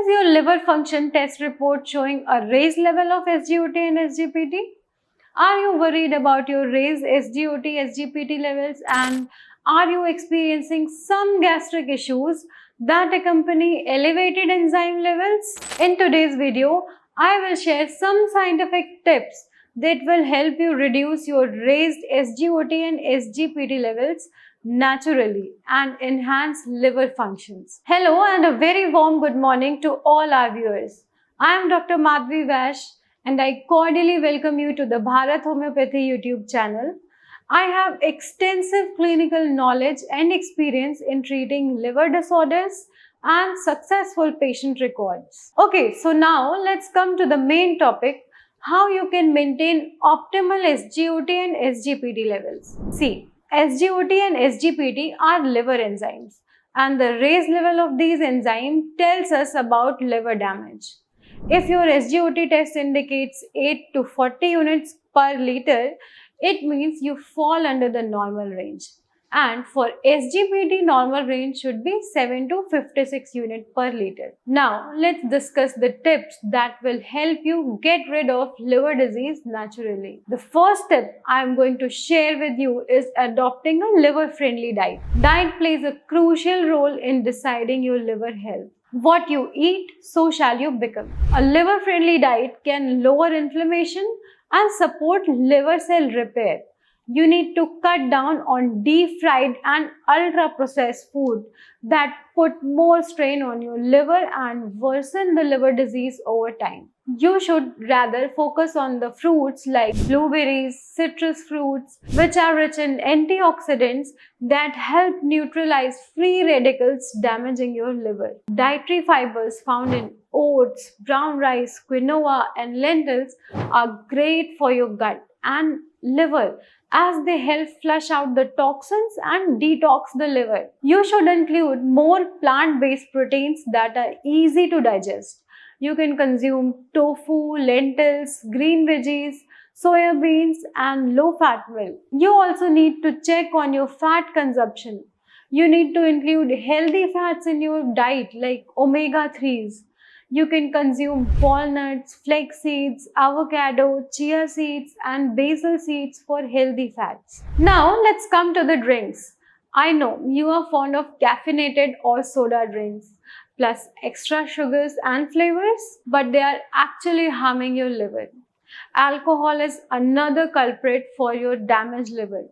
Is your liver function test report showing a raised level of SGOT and SGPT? Are you worried about your raised SGOT, SGPT levels, and are you experiencing some gastric issues that accompany elevated enzyme levels? In today's video, I will share some scientific tips that will help you reduce your raised SGOT and SGPT levels naturally and enhance liver functions. Hello and a very warm good morning to all our viewers. I am Dr. Madhvi Vash and I cordially welcome you to the Bharat Homeopathy YouTube channel. I have extensive clinical knowledge and experience in treating liver disorders and successful patient records. Okay, so now let's come to the main topic, how you can maintain optimal SGOT and SGPT levels. See, SGOT and SGPT are liver enzymes, and the raised level of these enzymes tells us about liver damage. If your SGOT test indicates 8 to 40 units per liter, it means you fall under the normal range. And for SGPT, normal range should be 7 to 56 units per liter. Now, let's discuss the tips that will help you get rid of liver disease naturally. The first tip I am going to share with you is adopting a liver-friendly diet. Diet plays a crucial role in deciding your liver health. What you eat, so shall you become. A liver-friendly diet can lower inflammation and support liver cell repair. You need to cut down on deep-fried and ultra-processed food that put more strain on your liver and worsen the liver disease over time. You should rather focus on the fruits like blueberries, citrus fruits, which are rich in antioxidants that help neutralize free radicals damaging your liver. Dietary fibers found in oats, brown rice, quinoa, and lentils are great for your gut and liver as they help flush out the toxins and detox the liver. You should include more plant-based proteins that are easy to digest. You can consume tofu, lentils, green veggies, soya beans, and low-fat milk. You also need to check on your fat consumption. You need to include healthy fats in your diet like omega-3s. You can consume walnuts, flax seeds, avocado, chia seeds, and basil seeds for healthy fats. Now let's come to the drinks. I know you are fond of caffeinated or soda drinks, plus extra sugars and flavors, but they are actually harming your liver. Alcohol is another culprit for your damaged liver.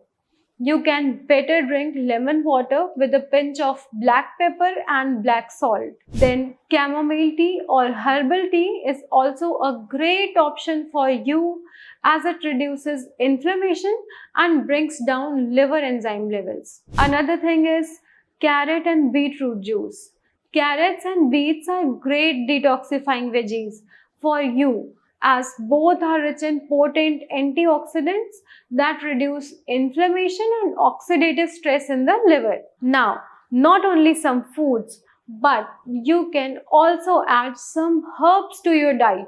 You can better drink lemon water with a pinch of black pepper and black salt. Then chamomile tea or herbal tea is also a great option for you as it reduces inflammation and brings down liver enzyme levels. Another thing is carrot and beetroot juice. Carrots and beets are great detoxifying veggies for you, as both are rich in potent antioxidants that reduce inflammation and oxidative stress in the liver. Now, not only some foods, but you can also add some herbs to your diet.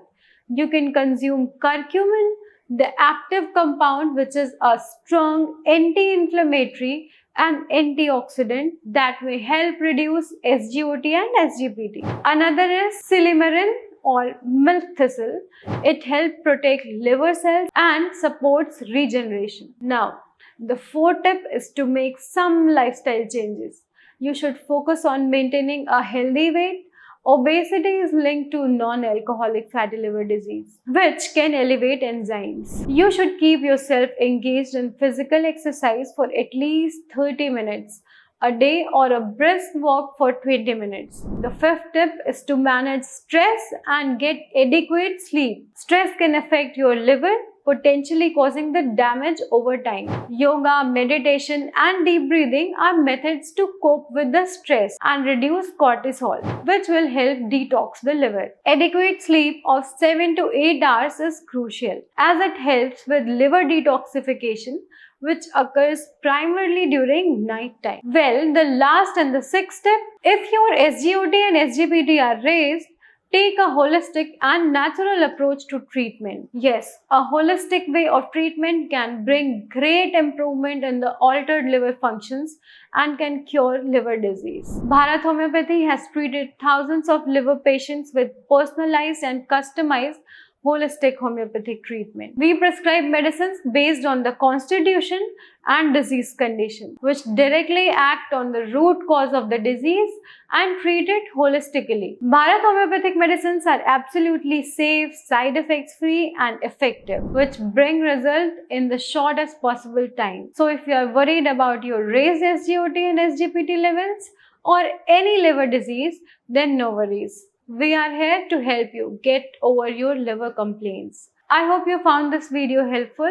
You can consume curcumin, the active compound which is a strong anti-inflammatory and antioxidant that may help reduce SGOT and SGPT. Another is silymarin or milk thistle. It helps protect liver cells and supports regeneration. Now, the fourth tip is to make some lifestyle changes. You should focus on maintaining a healthy weight. Obesity is linked to non-alcoholic fatty liver disease, which can elevate enzymes. You should keep yourself engaged in physical exercise for at least 30 minutes a day or a brisk walk for 20 minutes. The fifth tip is to manage stress and get adequate sleep. Stress can affect your liver, potentially causing the damage over time. Yoga, meditation, and deep breathing are methods to cope with the stress and reduce cortisol, which will help detox the liver. Adequate sleep of 7 to 8 hours is crucial as it helps with liver detoxification, which occurs primarily during night time. Well, the last and the sixth step, if your SGOT and SGPT are raised, take a holistic and natural approach to treatment. Yes, a holistic way of treatment can bring great improvement in the altered liver functions and can cure liver disease. Bharat Homeopathy has treated thousands of liver patients with personalized and customized holistic homeopathic treatment. We prescribe medicines based on the constitution and disease condition, which directly act on the root cause of the disease and treat it holistically. Bharat homeopathic medicines are absolutely safe, side effects free and effective, which bring result in the shortest possible time. So if you are worried about your raised SGOT and SGPT levels or any liver disease, then no worries. We are here to help you get over your liver complaints. I hope you found this video helpful.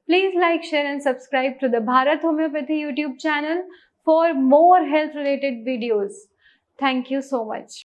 Please like, share and subscribe to the Bharat Homeopathy YouTube channel for more health related videos. Thank you so much.